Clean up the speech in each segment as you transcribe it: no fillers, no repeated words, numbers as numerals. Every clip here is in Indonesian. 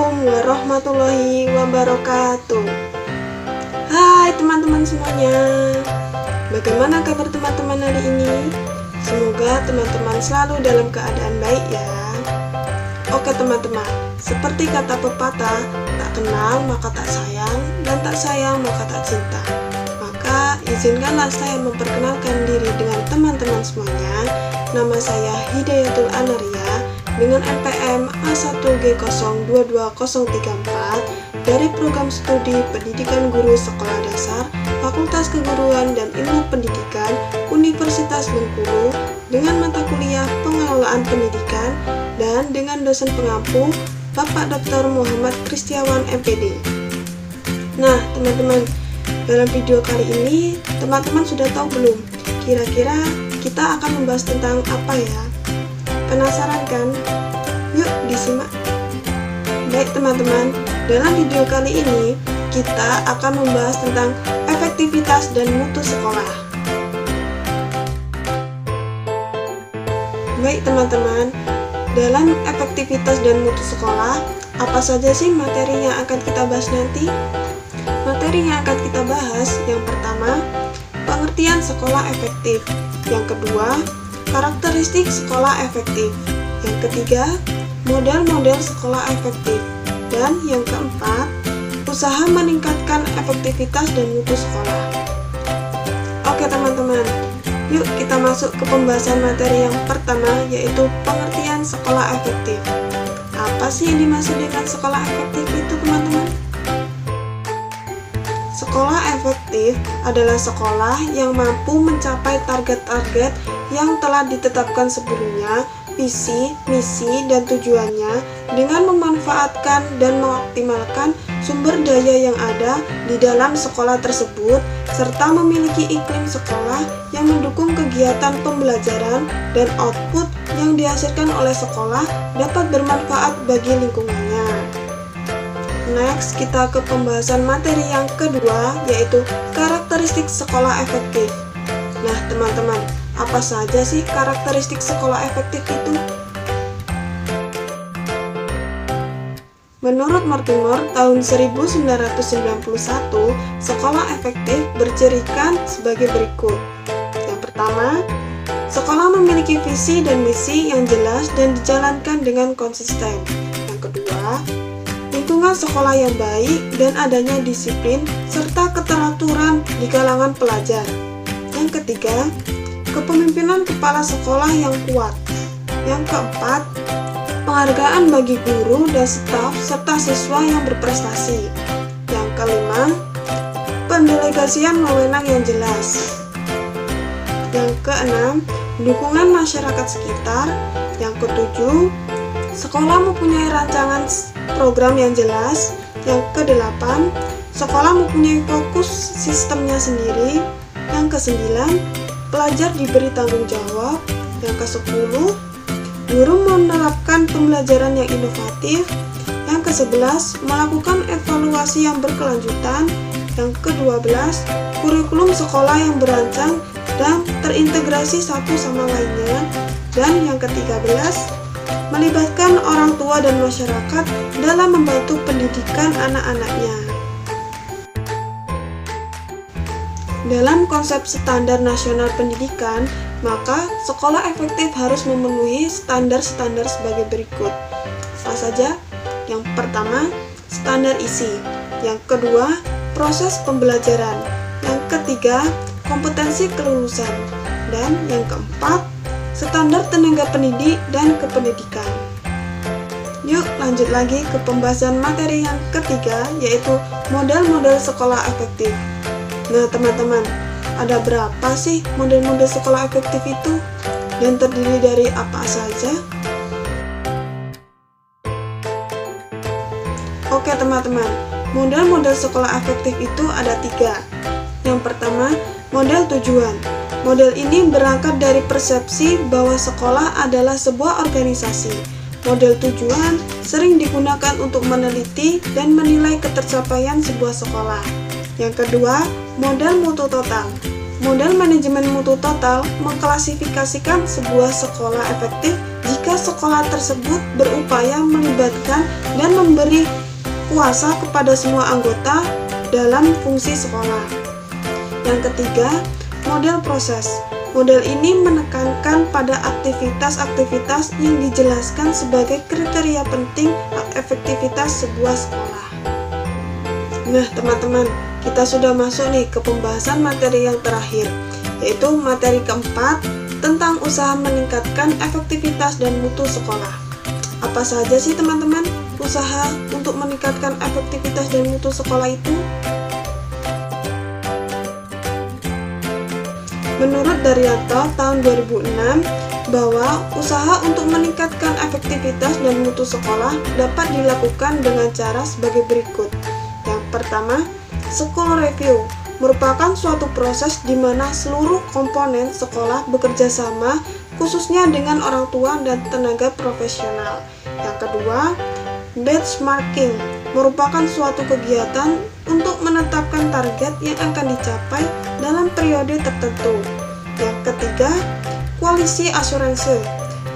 Assalamualaikum warahmatullahi wabarakatuh. Hai teman-teman semuanya. Bagaimana kabar teman-teman hari ini? Semoga teman-teman selalu dalam keadaan baik ya. Oke teman-teman, seperti kata pepatah, tak kenal maka tak sayang, dan tak sayang maka tak cinta. Maka izinkanlah saya memperkenalkan diri dengan teman-teman semuanya. Nama saya Hidayatul Anaria dengan NPM A1G022034 dari Program Studi Pendidikan Guru Sekolah Dasar Fakultas Keguruan dan Ilmu Pendidikan Universitas Bengkulu dengan mata kuliah Pengelolaan Pendidikan dan dengan dosen pengampu Bapak Dr. Muhammad Kristiawan MPD. Nah teman-teman, dalam video kali ini teman-teman sudah tahu belum? Kira-kira kita akan membahas tentang apa ya? Penasaran kan? Yuk disimak. Baik teman-teman, dalam video kali ini kita akan membahas tentang efektivitas dan mutu sekolah. Baik teman-teman, dalam efektivitas dan mutu sekolah, apa saja sih materi yang akan kita bahas nanti? Materi yang akan kita bahas, yang pertama, pengertian sekolah efektif. Yang kedua, karakteristik sekolah efektif. Yang ketiga, model-model sekolah efektif. Dan yang keempat, usaha meningkatkan efektivitas dan mutu sekolah. Oke teman-teman, yuk kita masuk ke pembahasan materi yang pertama, yaitu pengertian sekolah efektif. Apa sih yang dimaksud dengan sekolah efektif itu teman-teman? Sekolah efektif adalah sekolah yang mampu mencapai target-target yang telah ditetapkan sebelumnya, visi, misi, dan tujuannya dengan memanfaatkan dan mengoptimalkan sumber daya yang ada di dalam sekolah tersebut, serta memiliki iklim sekolah yang mendukung kegiatan pembelajaran dan output yang dihasilkan oleh sekolah dapat bermanfaat bagi lingkungannya. Next, kita ke pembahasan materi yang kedua, yaitu karakteristik sekolah efektif. Nah, teman-teman, apa saja sih karakteristik sekolah efektif itu? Menurut Mortimer, tahun 1991, sekolah efektif bercirikan sebagai berikut. Yang pertama, sekolah memiliki visi dan misi yang jelas dan dijalankan dengan konsisten. Yang kedua, lingkungan sekolah yang baik dan adanya disiplin serta keteraturan di kalangan pelajar. Yang ketiga, kepemimpinan kepala sekolah yang kuat. Yang keempat, penghargaan bagi guru dan staf serta siswa yang berprestasi. Yang kelima, pendelegasian wewenang yang jelas. Yang keenam, dukungan masyarakat sekitar. Yang ketujuh, sekolah mempunyai rancangan program yang jelas. Yang kedelapan, sekolah mempunyai fokus sistemnya sendiri. Yang kesembilan, pelajar diberi tanggung jawab. Yang kesepuluh, guru menerapkan pembelajaran yang inovatif. Yang kesebelas, melakukan evaluasi yang berkelanjutan. Yang kedua belas, kurikulum sekolah yang berancang dan terintegrasi satu sama lainnya. Dan yang ke-13, melibatkan orang tua dan masyarakat dalam membantu pendidikan anak-anaknya. Dalam konsep standar nasional pendidikan, maka sekolah efektif harus memenuhi standar-standar sebagai berikut. Apa saja? Yang pertama, standar isi. Yang kedua, proses pembelajaran. Yang ketiga, kompetensi kelulusan. Dan yang keempat, standar tenaga pendidik dan kependidikan. Yuk lanjut lagi ke pembahasan materi yang ketiga, yaitu model-model sekolah efektif. Nah teman-teman, ada berapa sih model-model sekolah efektif itu? Dan terdiri dari apa saja? Oke teman-teman, model-model sekolah efektif itu ada 3. Yang pertama, model tujuan. Model ini berangkat dari persepsi bahwa sekolah adalah sebuah organisasi. Model tujuan sering digunakan untuk meneliti dan menilai ketercapaian sebuah sekolah. Yang kedua, model mutu total. Model manajemen mutu total mengklasifikasikan sebuah sekolah efektif jika sekolah tersebut berupaya melibatkan dan memberi kuasa kepada semua anggota dalam fungsi sekolah. Yang ketiga, model proses. Model ini menekankan pada aktivitas-aktivitas yang dijelaskan sebagai kriteria penting efektivitas sebuah sekolah. Nah, teman-teman, kita sudah masuk nih ke pembahasan materi yang terakhir, yaitu materi keempat tentang usaha meningkatkan efektivitas dan mutu sekolah. Apa saja sih teman-teman usaha untuk meningkatkan efektivitas dan mutu sekolah itu? Menurut Daryanto tahun 2006, bahwa usaha untuk meningkatkan efektivitas dan mutu sekolah dapat dilakukan dengan cara sebagai berikut. Yang pertama, school review merupakan suatu proses di mana seluruh komponen sekolah bekerja sama, khususnya dengan orang tua dan tenaga profesional. Yang kedua, benchmarking merupakan suatu kegiatan untuk menetapkan target yang akan dicapai dalam periode tertentu. Yang ketiga, koalisi asuransi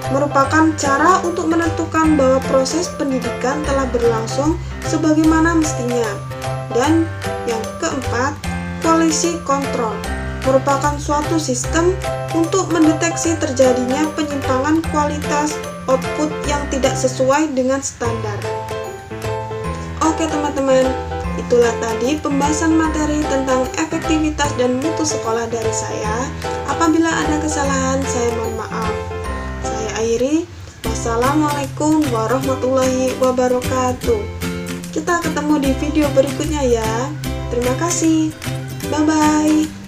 merupakan cara untuk menentukan bahwa proses pendidikan telah berlangsung sebagaimana mestinya. Dan yang keempat, koalisi kontrol merupakan suatu sistem untuk mendeteksi terjadinya penyimpangan kualitas output yang tidak sesuai dengan standar. Oke teman-teman, itulah tadi pembahasan materi tentang efektivitas dan mutu sekolah dari saya. Apabila ada kesalahan, saya mohon maaf. Saya akhiri. Wassalamualaikum warahmatullahi wabarakatuh. Kita ketemu di video berikutnya ya. Terima kasih. Bye-bye.